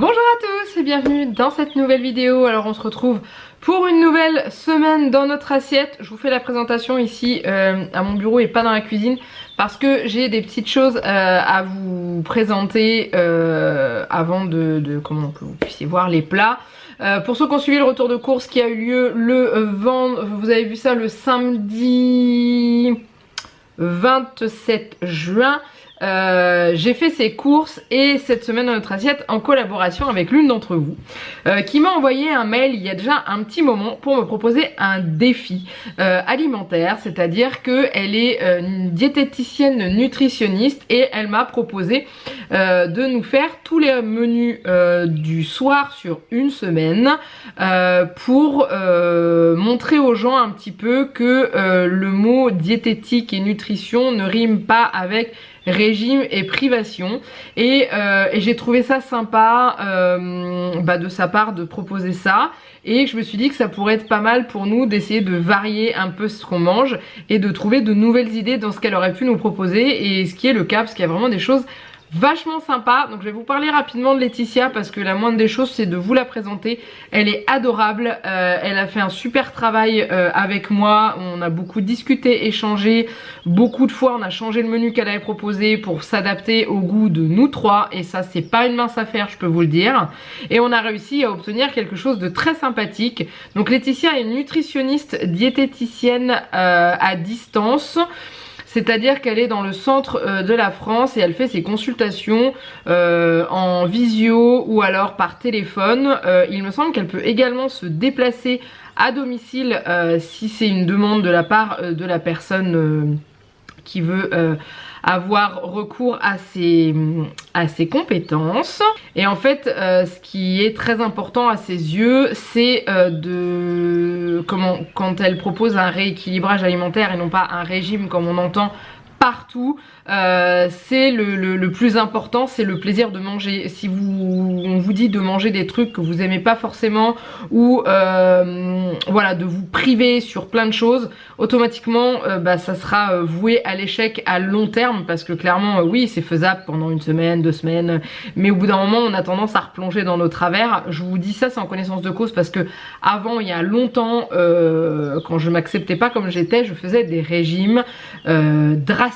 Bonjour à tous et bienvenue dans cette nouvelle vidéo. Alors on se retrouve pour une nouvelle semaine dans notre assiette. Je vous fais la présentation ici à mon bureau et pas dans la cuisine parce que j'ai des petites choses à vous présenter avant comment que vous puissiez voir les plats. Pour ceux qui ont suivi le retour de course qui a eu lieu le vous avez vu ça le samedi 27 juin. J'ai fait ces courses et cette semaine dans notre assiette en collaboration avec l'une d'entre vous qui m'a envoyé un mail il y a déjà un petit moment pour me proposer un défi alimentaire, c'est-à-dire qu'elle est une diététicienne nutritionniste et elle m'a proposé de nous faire tous les menus du soir sur une semaine pour montrer aux gens un petit peu que le mot diététique et nutrition ne rime pas avec régime et privation et j'ai trouvé ça sympa de sa part de proposer ça et je me suis dit que ça pourrait être pas mal pour nous d'essayer de varier un peu ce qu'on mange et de trouver de nouvelles idées dans ce qu'elle aurait pu nous proposer et ce qui est le cas parce qu'il y a vraiment des choses vachement sympa. Donc je vais vous parler rapidement de Laetitia parce que la moindre des choses c'est de vous la présenter. Elle est adorable, elle a fait un super travail avec moi, on a beaucoup discuté, échangé, beaucoup de fois on a changé le menu qu'elle avait proposé pour s'adapter au goût de nous trois et ça c'est pas une mince affaire, je peux vous le dire, et on a réussi à obtenir quelque chose de très sympathique. Donc Laetitia est nutritionniste diététicienne à distance. C'est-à-dire qu'elle est dans le centre de la France et elle fait ses consultations en visio ou alors par téléphone. Il me semble qu'elle peut également se déplacer à domicile si c'est une demande de la part de la personne qui veut avoir recours à ses compétences. Et en fait ce qui est très important à ses yeux c'est quand elle propose un rééquilibrage alimentaire et non pas un régime comme on entend partout, c'est le plus important, c'est le plaisir de manger. Si on vous dit de manger des trucs que vous aimez pas forcément ou voilà, de vous priver sur plein de choses, automatiquement ça sera voué à l'échec à long terme parce que clairement oui c'est faisable pendant une semaine, 2 semaines, mais au bout d'un moment on a tendance à replonger dans nos travers. Je vous dis ça c'est en connaissance de cause parce que avant il y a longtemps quand je m'acceptais pas comme j'étais, je faisais des régimes drastiques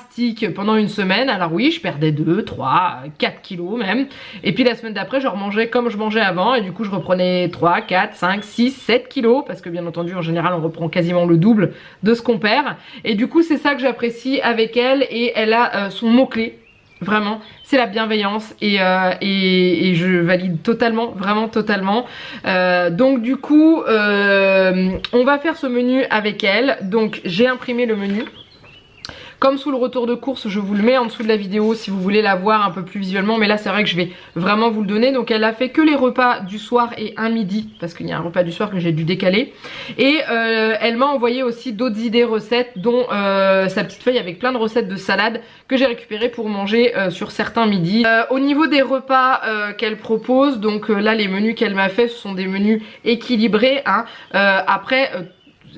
pendant une semaine. Alors oui je perdais 2, 3, 4 kilos même et puis la semaine d'après je remangeais comme je mangeais avant et du coup je reprenais 3, 4, 5, 6, 7 kilos parce que bien entendu en général on reprend quasiment le double de ce qu'on perd et du coup c'est ça que j'apprécie avec elle et elle a son mot-clé vraiment c'est la bienveillance et je valide totalement, vraiment totalement. Donc du coup on va faire ce menu avec elle. Donc j'ai imprimé le menu comme sous le retour de course, je vous le mets en dessous de la vidéo si vous voulez la voir un peu plus visuellement. Mais là c'est vrai que je vais vraiment vous le donner. Donc elle a fait que les repas du soir et un midi. Parce qu'il y a un repas du soir que j'ai dû décaler. Et elle m'a envoyé aussi d'autres idées recettes. Dont sa petite feuille avec plein de recettes de salade que j'ai récupérées pour manger sur certains midis. Au niveau des repas qu'elle propose, donc là les menus qu'elle m'a fait ce sont des menus équilibrés hein. Après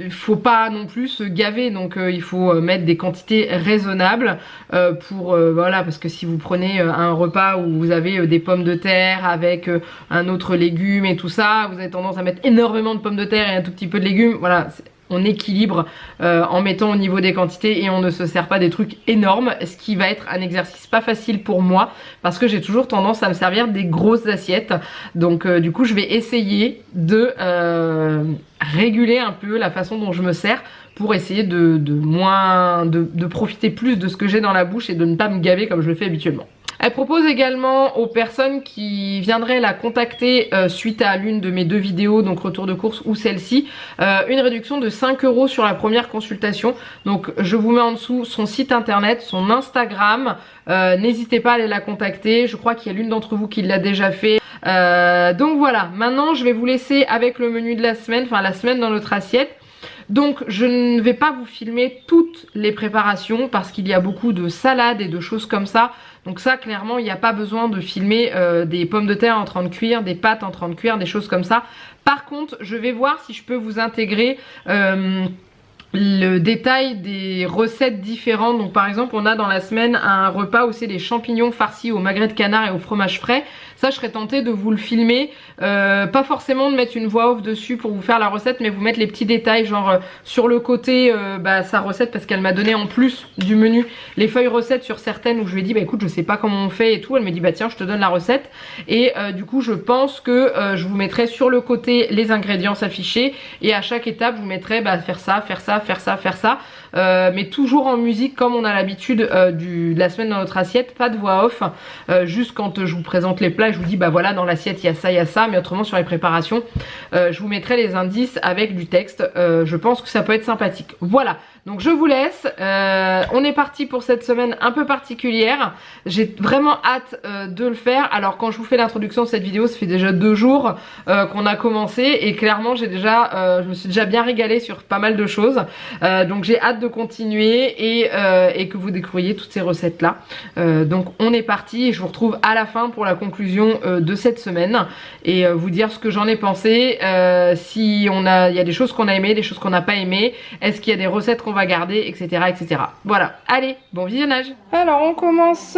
il faut pas non plus se gaver donc il faut mettre des quantités raisonnables voilà parce que si vous prenez un repas où vous avez des pommes de terre avec un autre légume et tout ça, vous avez tendance à mettre énormément de pommes de terre et un tout petit peu de légumes. Voilà, on équilibre en mettant au niveau des quantités et on ne se sert pas des trucs énormes, ce qui va être un exercice pas facile pour moi parce que j'ai toujours tendance à me servir des grosses assiettes. Donc du coup je vais essayer de réguler un peu la façon dont je me sers pour essayer de profiter plus de ce que j'ai dans la bouche et de ne pas me gaver comme je le fais habituellement. Elle propose également aux personnes qui viendraient la contacter suite à l'une de mes 2 vidéos, donc retour de course ou celle-ci, une réduction de 5 € sur la première consultation. Donc je vous mets en dessous son site internet, son Instagram, n'hésitez pas à aller la contacter, je crois qu'il y a l'une d'entre vous qui l'a déjà fait. Donc voilà, maintenant je vais vous laisser avec le menu de la semaine, enfin la semaine dans notre assiette. Donc je ne vais pas vous filmer toutes les préparations parce qu'il y a beaucoup de salades et de choses comme ça. Donc ça clairement il n'y a pas besoin de filmer des pommes de terre en train de cuire, des pâtes en train de cuire, des choses comme ça. Par contre je vais voir si je peux vous intégrer le détail des recettes différentes. Donc par exemple on a dans la semaine un repas où c'est des champignons farcis au magret de canard et au fromage frais. Ça je serais tentée de vous le filmer, pas forcément de mettre une voix off dessus pour vous faire la recette, mais vous mettre les petits détails, genre sur le côté sa recette, parce qu'elle m'a donné en plus du menu les feuilles recettes sur certaines où je lui ai dit bah écoute je sais pas comment on fait et tout. Elle me dit bah tiens je te donne la recette, et du coup je pense que je vous mettrai sur le côté les ingrédients affichés, et à chaque étape je vous mettrai bah faire ça, faire ça, faire ça, faire ça, mais toujours en musique comme on a l'habitude de la semaine dans notre assiette, pas de voix off, juste quand je vous présente les plats je vous dis bah voilà dans l'assiette il y a ça, mais autrement sur les préparations je vous mettrai les indices avec du texte. Je pense que ça peut être sympathique. Voilà, donc je vous laisse, on est parti pour cette semaine un peu particulière. J'ai vraiment hâte de le faire. Alors quand je vous fais l'introduction de cette vidéo, ça fait déjà 2 jours qu'on a commencé, et clairement je me suis déjà bien régalée sur pas mal de choses, donc j'ai hâte de continuer et que vous découvriez toutes ces recettes là. Donc on est parti, et je vous retrouve à la fin pour la conclusion de cette semaine et vous dire ce que j'en ai pensé, si il y a des choses qu'on a aimées, des choses qu'on n'a pas aimées, est-ce qu'il y a des recettes qu'on va garder, etc., etc. Voilà, allez, bon visionnage. Alors on commence,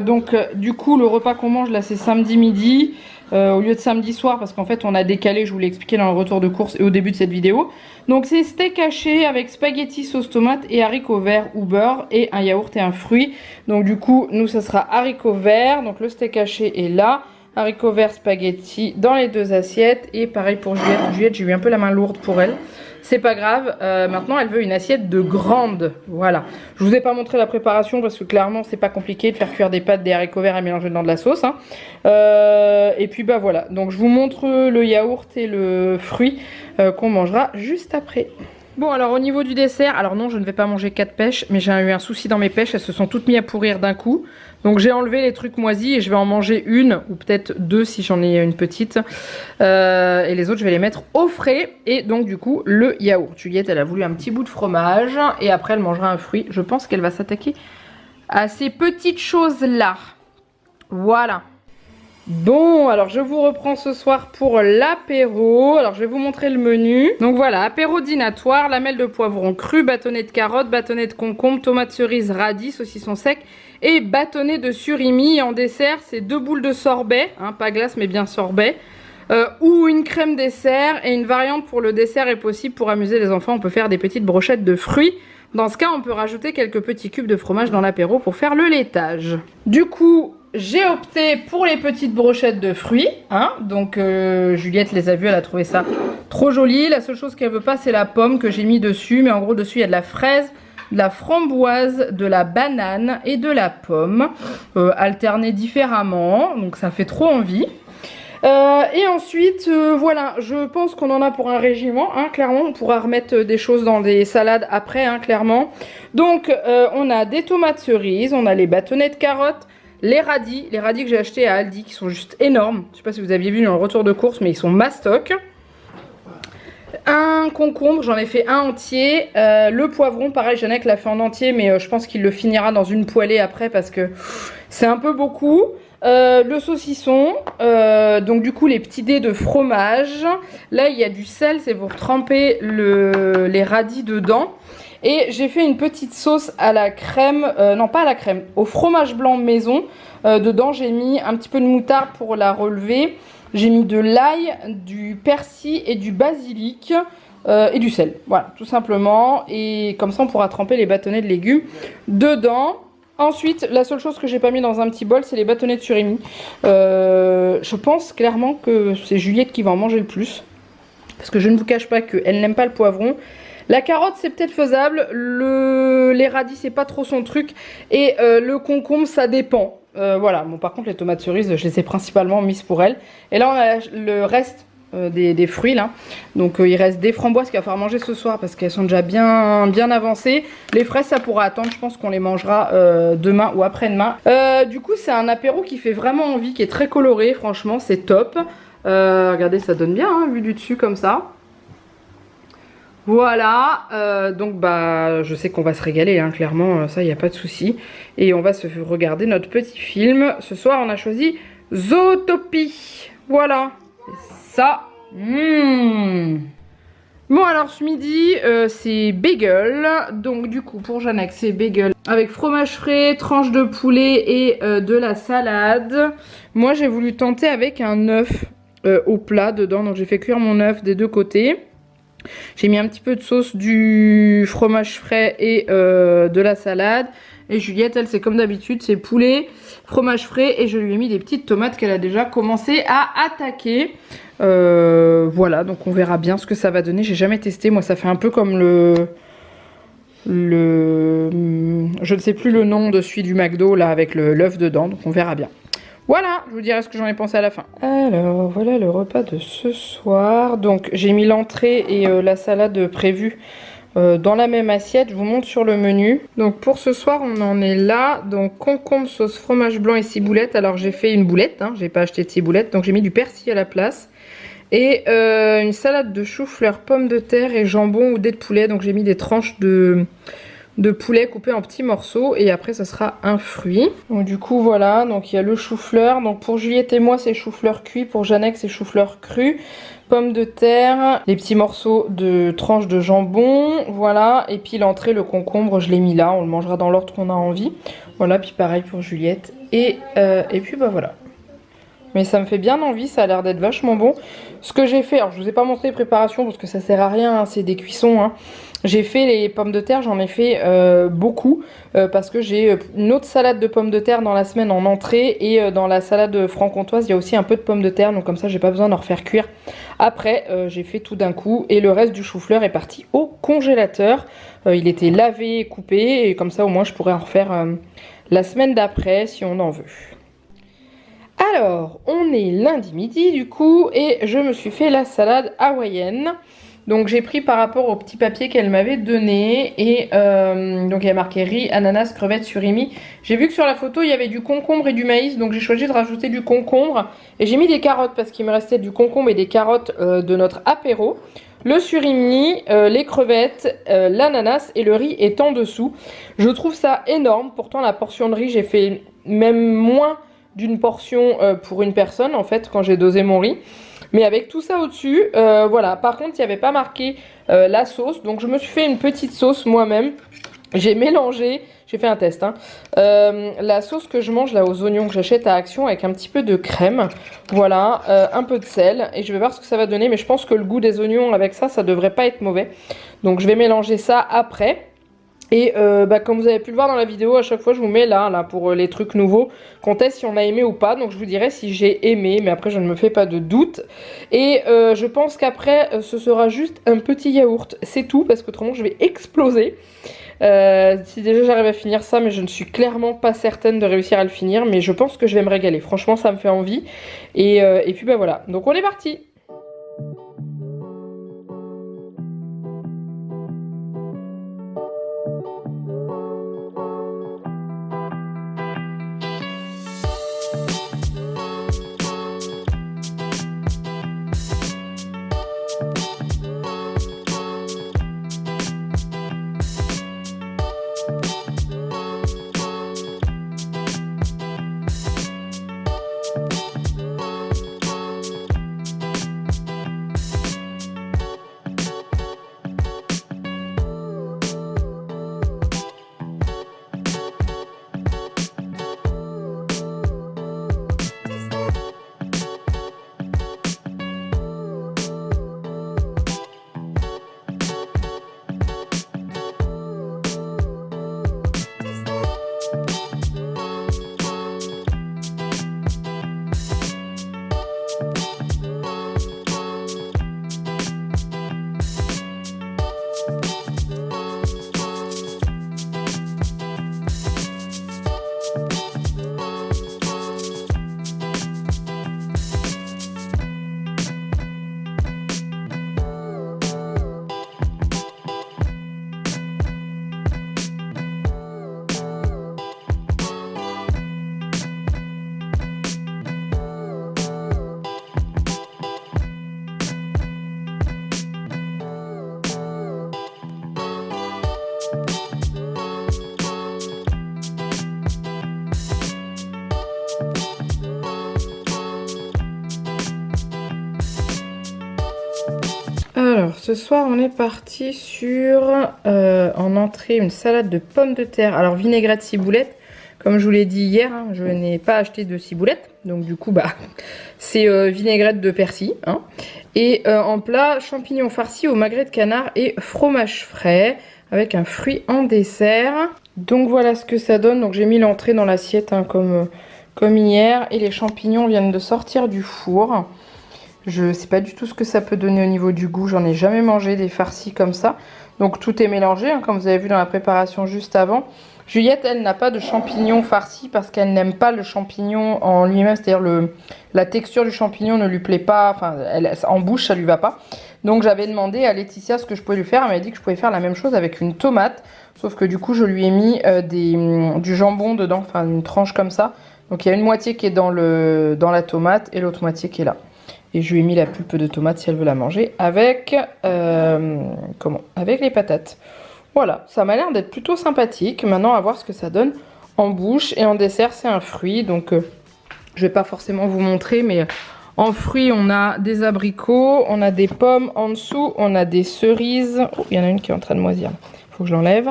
donc du coup le repas qu'on mange là c'est samedi midi, au lieu de samedi soir, parce qu'en fait on a décalé, je vous l'ai expliqué dans le retour de course et au début de cette vidéo. Donc c'est steak haché avec spaghetti sauce tomate et haricots verts ou beurre, et un yaourt et un fruit. Donc du coup nous ça sera haricots verts, donc le steak haché est là, haricots verts, spaghetti dans les 2 assiettes, et pareil pour Juliette. Juliette, j'ai eu un peu la main lourde pour elle. C'est pas grave, maintenant elle veut une assiette de grande, voilà. Je vous ai pas montré la préparation parce que clairement c'est pas compliqué de faire cuire des pâtes, des haricots verts et mélanger dedans de la sauce, hein. Et puis bah voilà, donc je vous montre le yaourt et le fruit qu'on mangera juste après. Bon alors au niveau du dessert, alors non je ne vais pas manger 4 pêches, mais j'ai eu un souci dans mes pêches, elles se sont toutes mises à pourrir d'un coup. Donc j'ai enlevé les trucs moisis et je vais en manger une ou peut-être 2 si j'en ai une petite. Et les autres je vais les mettre au frais. Et donc du coup le yaourt. Juliette elle a voulu un petit bout de fromage et après elle mangera un fruit. Je pense qu'elle va s'attaquer à ces petites choses là. Voilà. Bon, alors je vous reprends ce soir pour l'apéro. Alors je vais vous montrer le menu. Donc voilà, apéro dînatoire, lamelles de poivron cru, bâtonnet de carottes, bâtonnet de concombre, tomates cerises, radis, saucisson sec et bâtonnet de surimi. Et en dessert, c'est 2 boules de sorbet, hein, pas glace mais bien sorbet, ou une crème dessert. Et une variante pour le dessert est possible pour amuser les enfants. On peut faire des petites brochettes de fruits. Dans ce cas, on peut rajouter quelques petits cubes de fromage dans l'apéro pour faire le laitage. Du coup, j'ai opté pour les petites brochettes de fruits, hein. Donc Juliette les a vues, elle a trouvé ça trop joli. La seule chose qu'elle veut pas c'est la pomme que j'ai mis dessus, mais en gros dessus il y a de la fraise, de la framboise, de la banane et de la pomme, alternée différemment, donc ça fait trop envie. Et ensuite voilà, je pense qu'on en a pour un régiment, hein, clairement. On pourra remettre des choses dans des salades après, hein, clairement. Donc on a des tomates cerises, on a les bâtonnets de carottes, les radis que j'ai achetés à Aldi qui sont juste énormes. Je sais pas si vous aviez vu dans le retour de course, mais ils sont mastoc. Un concombre, j'en ai fait un entier. Le poivron, pareil, Jeannette l'a fait en entier, mais je pense qu'il le finira dans une poêlée après parce que c'est un peu beaucoup. Le saucisson, donc du coup les petits dés de fromage. Là il y a du sel, c'est pour tremper les radis dedans. Et j'ai fait une petite sauce à la crème, non pas à la crème, au fromage blanc maison. Dedans j'ai mis un petit peu de moutarde pour la relever. J'ai mis de l'ail, du persil et du basilic et du sel. Voilà, tout simplement. Et comme ça on pourra tremper les bâtonnets de légumes dedans. Ensuite, la seule chose que j'ai pas mis dans un petit bol, c'est les bâtonnets de surimi. Je pense clairement que c'est Juliette qui va en manger le plus. Parce que je ne vous cache pas qu'elle n'aime pas le poivron. La carotte, c'est peut-être faisable. Les radis, c'est pas trop son truc. Et le concombre, ça dépend. Voilà. Bon, par contre, les tomates cerises, je les ai principalement mises pour elle. Et là, on a le reste des fruits là. Donc il reste des framboises qu'il va falloir manger ce soir parce qu'elles sont déjà bien avancées. Les fraises ça pourra attendre, je pense qu'on les mangera demain ou après-demain. Du coup c'est un apéro qui fait vraiment envie, qui est très coloré, franchement c'est top. Regardez, ça donne bien hein, vu du dessus comme ça. Voilà, donc bah je sais qu'on va se régaler hein, clairement, ça il n'y a pas de souci. Et on va se regarder notre petit film. Ce soir on a choisi Zootopie. Voilà. Ça, Bon alors ce midi c'est bagel, donc du coup pour Jeannette c'est bagel avec fromage frais, tranche de poulet et de la salade. Moi j'ai voulu tenter avec un œuf au plat dedans, donc j'ai fait cuire mon œuf des deux côtés. J'ai mis un petit peu de sauce, du fromage frais et de la salade. Et Juliette, elle, c'est comme d'habitude, c'est poulet, fromage frais. Et je lui ai mis des petites tomates qu'elle a déjà commencé à attaquer. Voilà, donc on verra bien ce que ça va donner. J'ai jamais testé. Moi, ça fait un peu comme je ne sais plus le nom de celui du McDo, là, avec l'œuf dedans. Donc on verra bien. Voilà, je vous dirai ce que j'en ai pensé à la fin. Alors, voilà le repas de ce soir. Donc, j'ai mis l'entrée et la salade prévue dans la même assiette. Je vous montre sur le menu. Donc, pour ce soir, on en est là. Donc, concombre, sauce fromage blanc et ciboulette. Alors, j'ai fait une boulette, hein. J'ai pas acheté de ciboulette. Donc, j'ai mis du persil à la place. Et une salade de chou-fleur, pommes de terre et jambon ou dés de poulet. Donc, j'ai mis des tranches de poulet coupé en petits morceaux et après ça sera un fruit. Donc du coup voilà, donc il y a le chou-fleur. Donc pour Juliette et moi c'est chou-fleur cuit, pour Jeannette c'est chou-fleur cru, pommes de terre, les petits morceaux de tranches de jambon, voilà. Et puis l'entrée, le concombre, je l'ai mis là, on le mangera dans l'ordre qu'on a envie. Voilà, puis pareil pour Juliette. Et puis bah voilà. Mais ça me fait bien envie, ça a l'air d'être vachement bon. Ce que j'ai fait, alors je vous ai pas montré les préparations parce que ça sert à rien, hein, c'est des cuissons. Hein. J'ai fait les pommes de terre, j'en ai fait beaucoup parce que j'ai une autre salade de pommes de terre dans la semaine en entrée et dans la salade franc-comtoise il y a aussi un peu de pommes de terre, donc comme ça j'ai pas besoin d'en refaire cuire. Après j'ai fait tout d'un coup et le reste du chou-fleur est parti au congélateur. Il était lavé et coupé et comme ça au moins je pourrais en refaire la semaine d'après si on en veut. Alors, on est lundi midi du coup et je me suis fait la salade hawaïenne. Donc j'ai pris par rapport au petit papier qu'elle m'avait donné et donc il y a marqué riz, ananas, crevettes, surimi. J'ai vu que sur la photo il y avait du concombre et du maïs, donc j'ai choisi de rajouter du concombre. Et j'ai mis des carottes parce qu'il me restait du concombre et des carottes de notre apéro. Le surimi, les crevettes, l'ananas et le riz est en dessous. Je trouve ça énorme, pourtant la portion de riz j'ai fait même moins d'une portion pour une personne en fait quand j'ai dosé mon riz. Mais avec tout ça au-dessus, voilà. Par contre, il n'y avait pas marqué la sauce. Donc, je me suis fait une petite sauce moi-même. J'ai mélangé, j'ai fait un test, hein, la sauce que je mange là aux oignons que j'achète à Action avec un petit peu de crème. Voilà, un peu de sel. Et je vais voir ce que ça va donner. Mais je pense que le goût des oignons avec ça, ça devrait pas être mauvais. Donc, je vais mélanger ça après. Et comme vous avez pu le voir dans la vidéo, à chaque fois je vous mets là pour les trucs nouveaux, qu'on teste si on a aimé ou pas. Donc je vous dirai si j'ai aimé, mais après je ne me fais pas de doute. Et je pense qu'après ce sera juste un petit yaourt, c'est tout, parce qu'autrement je vais exploser. Si déjà j'arrive à finir ça, mais je ne suis clairement pas certaine de réussir à le finir. Mais je pense que je vais me régaler, franchement ça me fait envie. Et puis bah voilà, donc on est parti. ce soir on est parti sur en entrée une salade de pommes de terre. Alors vinaigrette ciboulette, comme je vous l'ai dit hier, hein, je n'ai pas acheté de ciboulette, donc du coup bah c'est vinaigrette de persil. Hein. Et en plat, champignons farcis au magret de canard et fromage frais avec un fruit en dessert. Donc voilà ce que ça donne. Donc j'ai mis l'entrée dans l'assiette hein, comme hier et les champignons viennent de sortir du four. Je sais pas du tout ce que ça peut donner au niveau du goût, j'en ai jamais mangé des farcis comme ça. Donc tout est mélangé, hein, comme vous avez vu dans la préparation juste avant. Juliette, elle n'a pas de champignons farcis parce qu'elle n'aime pas le champignon en lui-même, c'est-à-dire la texture du champignon ne lui plaît pas, enfin en bouche ça lui va pas. Donc j'avais demandé à Laetitia ce que je pouvais lui faire, elle m'a dit que je pouvais faire la même chose avec une tomate, sauf que du coup je lui ai mis du jambon dedans, enfin une tranche comme ça. Donc il y a une moitié qui est dans la tomate et l'autre moitié qui est là. Et je lui ai mis la pulpe de tomate si elle veut la manger avec, avec les patates. Voilà, ça m'a l'air d'être plutôt sympathique. Maintenant, à voir ce que ça donne en bouche. Et en dessert, c'est un fruit. Donc, je vais pas forcément vous montrer, mais en fruits, on a des abricots, on a des pommes en dessous, on a des cerises. Oh, il y en a une qui est en train de moisir. Il faut que je l'enlève.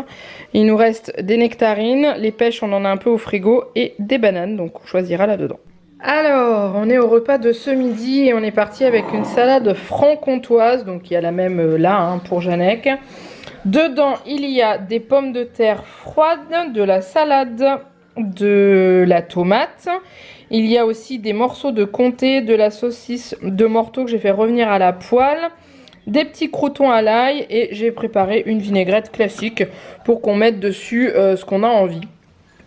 Il nous reste des nectarines. Les pêches, on en a un peu au frigo. Et des bananes, donc on choisira là-dedans. Alors, on est au repas de ce midi et on est parti avec une salade franc-comtoise. Donc, il y a la même là hein, pour Janec. Dedans, il y a des pommes de terre froides, de la salade, de la tomate. Il y a aussi des morceaux de comté, de la saucisse de morteau que j'ai fait revenir à la poêle, des petits croûtons à l'ail et j'ai préparé une vinaigrette classique pour qu'on mette dessus ce qu'on a envie.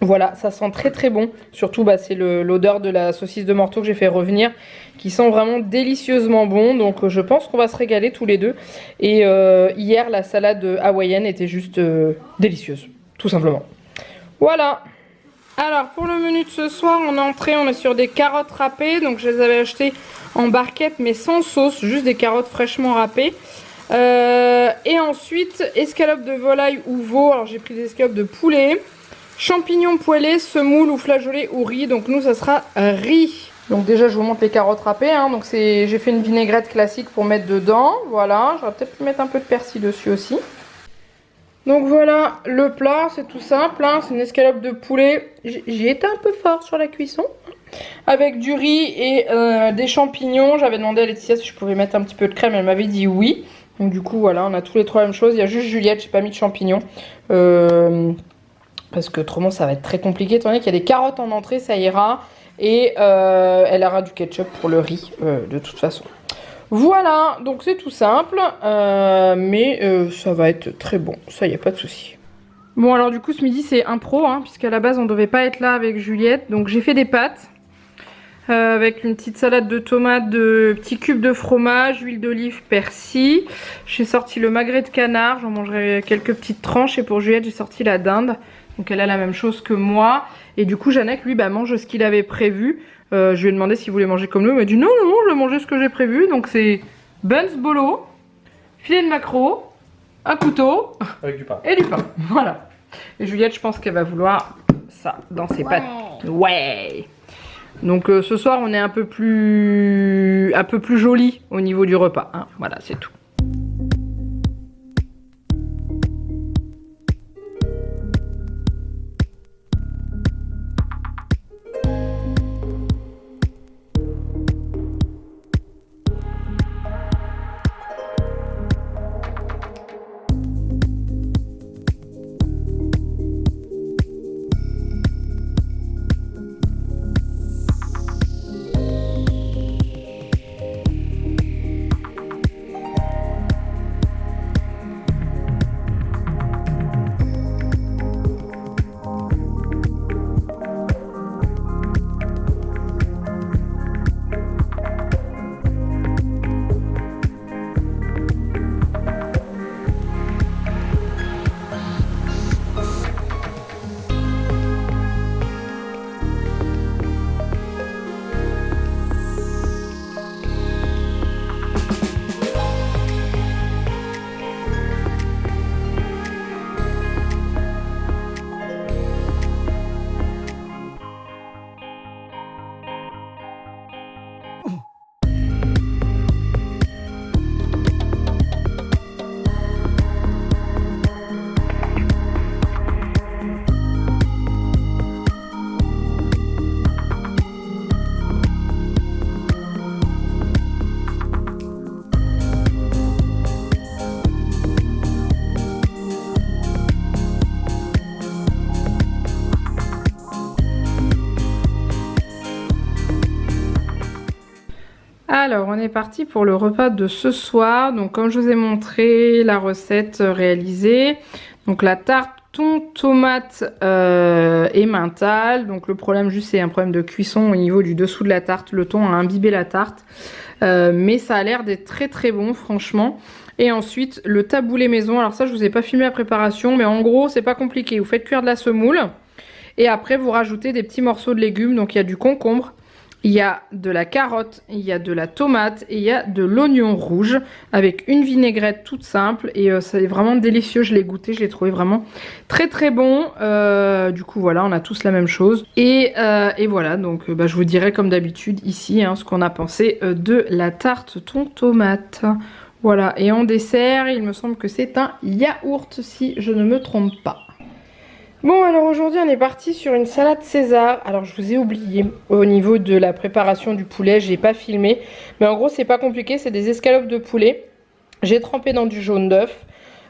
Voilà, ça sent très très bon. Surtout, bah, c'est l'odeur de la saucisse de morteau que j'ai fait revenir qui sent vraiment délicieusement bon. Donc, je pense qu'on va se régaler tous les deux. Et hier, la salade hawaïenne était juste délicieuse, tout simplement. Voilà. Alors, pour le menu de ce soir, en entrée, on est sur des carottes râpées. Donc, je les avais achetées en barquette, mais sans sauce, juste des carottes fraîchement râpées. Et ensuite, escalope de volaille ou veau. Alors, j'ai pris des escalopes de poulet. Champignons poêlés, semoule ou flageolés ou riz. Donc nous ça sera riz. Donc déjà je vous montre les carottes râpées. Hein. Donc j'ai fait une vinaigrette classique pour mettre dedans. Voilà, j'aurais peut-être pu mettre un peu de persil dessus aussi. Donc voilà le plat, c'est tout simple. Hein. C'est une escalope de poulet. J'ai été un peu fort sur la cuisson. Avec du riz et des champignons. J'avais demandé à Laetitia si je pouvais mettre un petit peu de crème. Elle m'avait dit oui. Donc du coup voilà, on a tous les trois la même chose. Il y a juste Juliette, j'ai pas mis de champignons. Parce que autrement ça va être très compliqué étant donné qu'il y a des carottes en entrée, ça ira. Et elle aura du ketchup pour le riz de toute façon. Voilà, donc c'est tout simple. Mais ça va être très bon, ça y a pas de souci. Bon alors du coup ce midi c'est impro, hein, puisqu'à la base on devait pas être là avec Juliette. Donc j'ai fait des pâtes. Avec une petite salade de tomates, de petits cubes de fromage, huile d'olive, persil. J'ai sorti le magret de canard, j'en mangerai quelques petites tranches. Et pour Juliette j'ai sorti la dinde. Donc elle a la même chose que moi. Et du coup Janec lui bah, mange ce qu'il avait prévu. Je lui ai demandé s'il voulait manger comme nous. Il m'a dit non, non, je vais manger ce que j'ai prévu. Donc c'est buns bolo, filet de maquereau, un couteau avec du pain. Et du pain. Voilà. Et Juliette je pense qu'elle va vouloir ça dans ses pâtes. Ouais. Donc ce soir on est un peu plus joli au niveau du repas. Hein. Voilà, c'est tout. Alors on est parti pour le repas de ce soir. Donc comme je vous ai montré la recette réalisée, donc la tarte thon, tomate et mental. Donc le problème juste c'est un problème de cuisson au niveau du dessous de la tarte. Le thon a imbibé la tarte, mais ça a l'air d'être très très bon franchement. Et ensuite le taboulé maison. Alors ça je vous ai pas filmé la préparation, mais en gros c'est pas compliqué. Vous faites cuire de la semoule et après vous rajoutez des petits morceaux de légumes. Donc il y a du concombre, il y a de la carotte, il y a de la tomate et il y a de l'oignon rouge avec une vinaigrette toute simple et c'est vraiment délicieux. Je l'ai goûté, je l'ai trouvé vraiment très très bon. Du coup voilà, on a tous la même chose et voilà, donc je vous dirai comme d'habitude ici ce qu'on a pensé de la tarte thon tomate. Voilà, et en dessert il me semble que c'est un yaourt si je ne me trompe pas. Bon alors aujourd'hui on est parti sur une salade César. Alors je vous ai oublié au niveau de la préparation du poulet, j'ai pas filmé. Mais en gros c'est pas compliqué, c'est des escalopes de poulet. J'ai trempé dans du jaune d'œuf,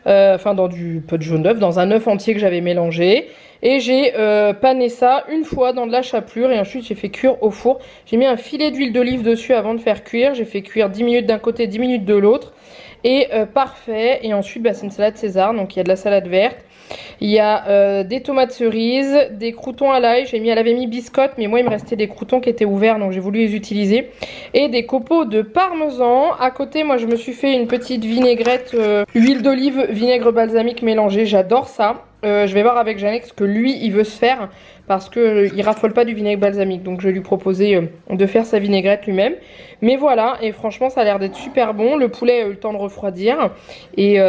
enfin dans du peu de jaune d'œuf, dans un œuf entier que j'avais mélangé. Et j'ai pané ça une fois dans de la chapelure et ensuite j'ai fait cuire au four. J'ai mis un filet d'huile d'olive dessus avant de faire cuire. J'ai fait cuire 10 minutes d'un côté, 10 minutes de l'autre. Et parfait. Et ensuite c'est une salade César, donc il y a de la salade verte. Il y a des tomates cerises, des croûtons à l'ail, elle avait mis biscotte mais moi il me restait des croûtons qui étaient ouverts donc j'ai voulu les utiliser. Et des copeaux de parmesan. À côté moi je me suis fait une petite vinaigrette, huile d'olive, vinaigre balsamique mélangé, j'adore ça. Je vais voir avec Janek ce que lui il veut se faire parce qu'il raffole pas du vinaigre balsamique, donc je vais lui proposer de faire sa vinaigrette lui-même. Mais voilà, et franchement ça a l'air d'être super bon. Le poulet a eu le temps de refroidir et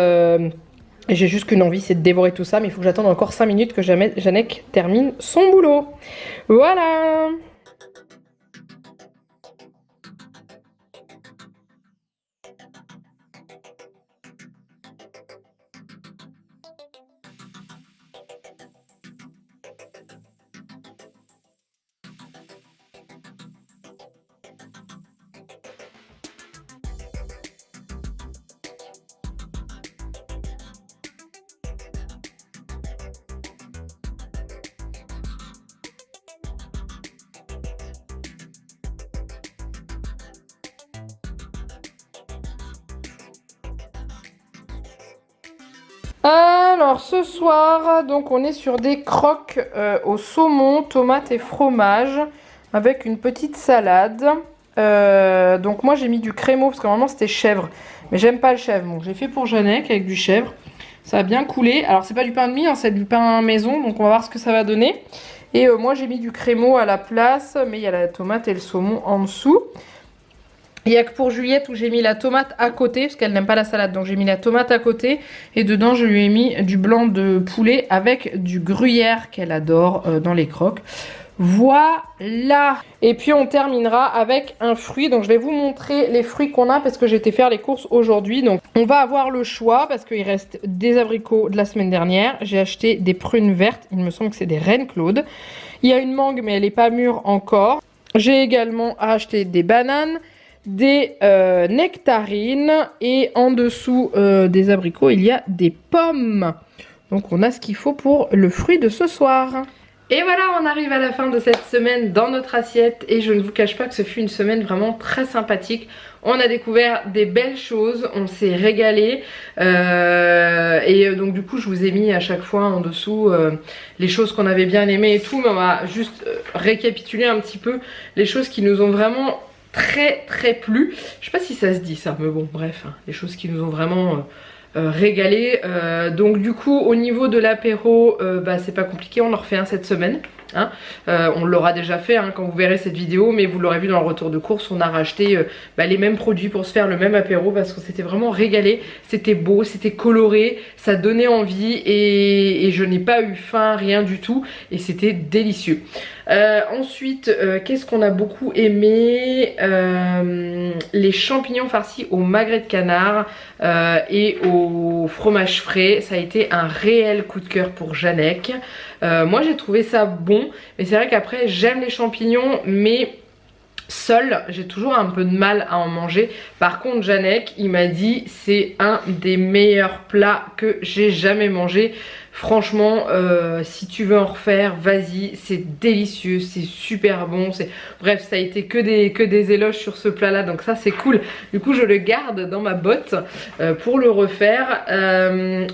j'ai juste qu'une envie, c'est de dévorer tout ça, mais il faut que j'attende encore 5 minutes que Janek termine son boulot. Voilà. Alors ce soir, donc on est sur des croques au saumon, tomates et fromage avec une petite salade. Donc moi j'ai mis du crémeau parce que normalement c'était chèvre, mais j'aime pas le chèvre. Donc j'ai fait pour Janek avec du chèvre. Ça a bien coulé. Alors c'est pas du pain de mie, c'est du pain maison, donc on va voir ce que ça va donner. Et moi j'ai mis du crémeau à la place, mais il y a la tomate et le saumon en dessous. Il n'y a que pour Juliette où j'ai mis la tomate à côté, parce qu'elle n'aime pas la salade, donc j'ai mis la tomate à côté. Et dedans, je lui ai mis du blanc de poulet avec du gruyère qu'elle adore dans les croques. Voilà. Et puis on terminera avec un fruit. Donc je vais vous montrer les fruits qu'on a parce que j'ai été faire les courses aujourd'hui. Donc on va avoir le choix parce qu'il reste des abricots de la semaine dernière. J'ai acheté des prunes vertes, il me semble que c'est des Reine Claude. Il y a une mangue mais elle n'est pas mûre encore. J'ai également acheté des bananes, des nectarines et en dessous des abricots il y a des pommes. Donc on a ce qu'il faut pour le fruit de ce soir. Et voilà, on arrive à la fin de cette semaine dans notre assiette et je ne vous cache pas que ce fut une semaine vraiment très sympathique. On a découvert des belles choses, on s'est régalé et donc du coup je vous ai mis à chaque fois en dessous les choses qu'on avait bien aimées et tout, mais on va juste récapituler un petit peu les choses qui nous ont vraiment très plu. Je sais pas si ça se dit ça, mais bon bref, les choses qui nous ont vraiment régalé. Donc du coup au niveau de l'apéro c'est pas compliqué, on en refait un cette semaine. On l'aura déjà fait quand vous verrez cette vidéo, mais vous l'aurez vu dans le retour de course, on a racheté les mêmes produits pour se faire le même apéro parce qu'on s'était vraiment régalé. C'était beau, c'était coloré, ça donnait envie et je n'ai pas eu faim, rien du tout, et c'était délicieux. Ensuite, qu'est-ce qu'on a beaucoup aimé? Les champignons farcis au magret de canard et au fromage frais. Ça a été un réel coup de cœur pour Janek. Moi j'ai trouvé ça bon, mais c'est vrai qu'après j'aime les champignons, mais Seul, j'ai toujours un peu de mal à en manger. Par contre, Janek, il m'a dit c'est un des meilleurs plats que j'ai jamais mangé. Franchement, si tu veux en refaire, vas-y, c'est délicieux, c'est super bon. Bref, ça a été que des éloges sur ce plat-là, donc ça c'est cool. Du coup, je le garde dans ma botte pour le refaire.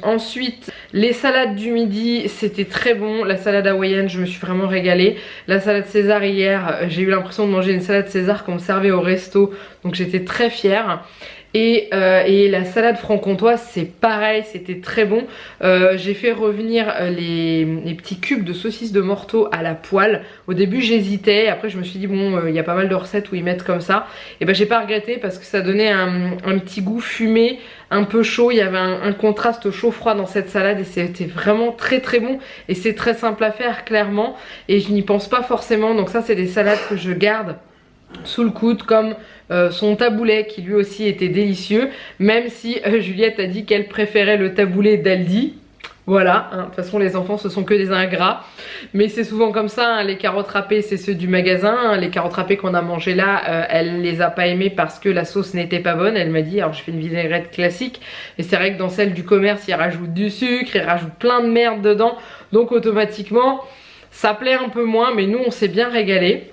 Ensuite, les salades du midi, c'était très bon. La salade hawaïenne, je me suis vraiment régalée. La salade César hier, j'ai eu l'impression de manger une salade César qu'on me servait au resto, donc j'étais très fière. Et la salade franc-comtoise, c'est pareil, c'était très bon. J'ai fait revenir les petits cubes de saucisses de morteau à la poêle. Au début j'hésitais, après je me suis dit bon, il y a pas mal de recettes où ils mettent comme ça. Et ben j'ai pas regretté parce que ça donnait un petit goût fumé, un peu chaud. Il y avait un contraste chaud-froid dans cette salade et c'était vraiment très très bon. Et c'est très simple à faire clairement et je n'y pense pas forcément. Donc ça c'est des salades que je garde sous le coude, comme son taboulet qui lui aussi était délicieux, même si Juliette a dit qu'elle préférait le taboulet d'Aldi. Voilà, hein, de toute façon les enfants ce sont que des ingrats, mais c'est souvent comme ça, hein, les carottes râpées c'est ceux du magasin, hein, les carottes râpées qu'on a mangées là, elle les a pas aimées parce que la sauce n'était pas bonne, elle m'a dit, alors je fais une vinaigrette classique, et c'est vrai que dans celle du commerce ils rajoutent du sucre, ils rajoutent plein de merde dedans, donc automatiquement ça plaît un peu moins, mais nous on s'est bien régalé.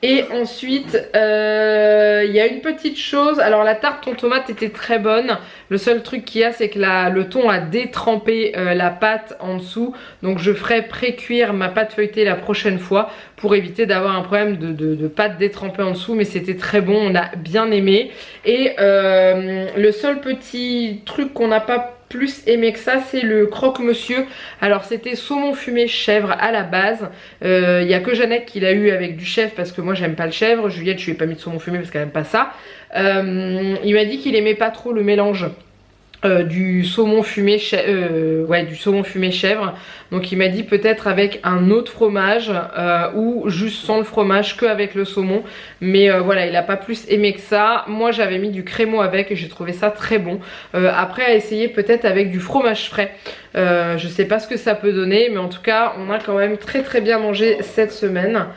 Et ensuite, il y a une petite chose, alors la tarte thon tomate était très bonne. Le seul truc qu'il y a, c'est que le thon a détrempé la pâte en dessous. Donc je ferai pré-cuire ma pâte feuilletée la prochaine fois pour éviter d'avoir un problème de pâte détrempée en dessous. Mais c'était très bon, on a bien aimé. Et le seul petit truc qu'on n'a pas plus aimé que ça, c'est le croque-monsieur. Alors c'était saumon fumé chèvre à la base. Il n'y a que Jeannette qui l'a eu avec du chèvre parce que moi j'aime pas le chèvre. Juliette, je lui ai pas mis de saumon fumé parce qu'elle aime pas ça. Il m'a dit qu'il aimait pas trop le mélange du saumon fumé chèvre, donc il m'a dit peut-être avec un autre fromage ou juste sans le fromage, que avec le saumon, mais voilà, il a pas plus aimé que ça. Moi j'avais mis du crémeau avec et j'ai trouvé ça très bon. Après à essayer peut-être avec du fromage frais, je sais pas ce que ça peut donner, mais en tout cas on a quand même très très bien mangé cette semaine.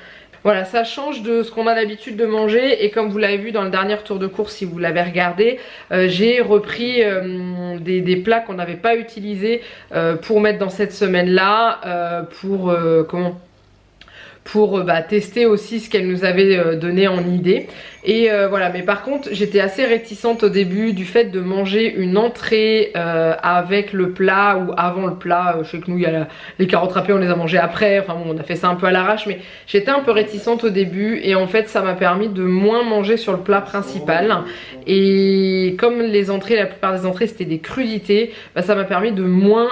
Voilà, ça change de ce qu'on a l'habitude de manger, et comme vous l'avez vu dans le dernier tour de course, si vous l'avez regardé, j'ai repris des plats qu'on n'avait pas utilisés pour mettre dans cette semaine-là, pour tester aussi ce qu'elle nous avait donné en idée. Et voilà, mais par contre j'étais assez réticente au début du fait de manger une entrée avec le plat ou avant le plat. Je sais que nous il y a les carottes râpées, on les a mangées après, enfin bon, on a fait ça un peu à l'arrache, mais j'étais un peu réticente au début et en fait ça m'a permis de moins manger sur le plat principal. Et comme les entrées, la plupart des entrées c'était des crudités, bah, ça m'a permis de moins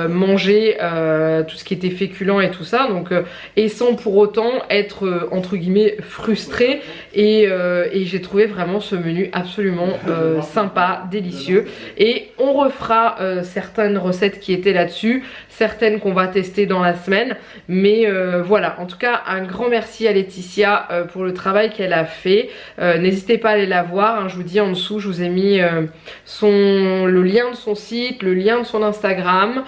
manger tout ce qui était féculent et tout ça, donc et sans pour autant être entre guillemets frustrée. Et j'ai trouvé vraiment ce menu absolument sympa, délicieux. Et on refera certaines recettes qui étaient là-dessus, certaines qu'on va tester dans la semaine. Mais voilà, en tout cas un grand merci à Laetitia pour le travail qu'elle a fait. N'hésitez pas à aller la voir, hein, je vous dis en dessous, je vous ai mis le lien de son site, le lien de son Instagram.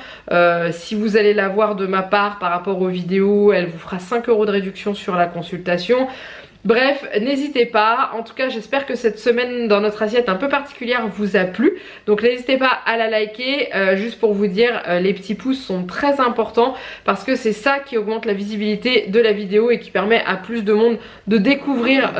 Si vous allez la voir de ma part par rapport aux vidéos, elle vous fera 5 € de réduction sur la consultation. Bref, n'hésitez pas. En tout cas, j'espère que cette semaine dans notre assiette un peu particulière vous a plu. Donc n'hésitez pas à la liker. Juste pour vous dire, les petits pouces sont très importants parce que c'est ça qui augmente la visibilité de la vidéo et qui permet à plus de monde de découvrir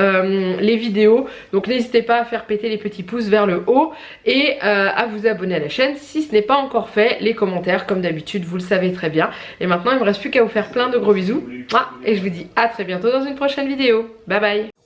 les vidéos. Donc n'hésitez pas à faire péter les petits pouces vers le haut et à vous abonner à la chaîne si ce n'est pas encore fait. Les commentaires, comme d'habitude, vous le savez très bien. Et maintenant, il ne me reste plus qu'à vous faire plein de gros bisous. Et je vous dis à très bientôt dans une prochaine vidéo. Bye bye.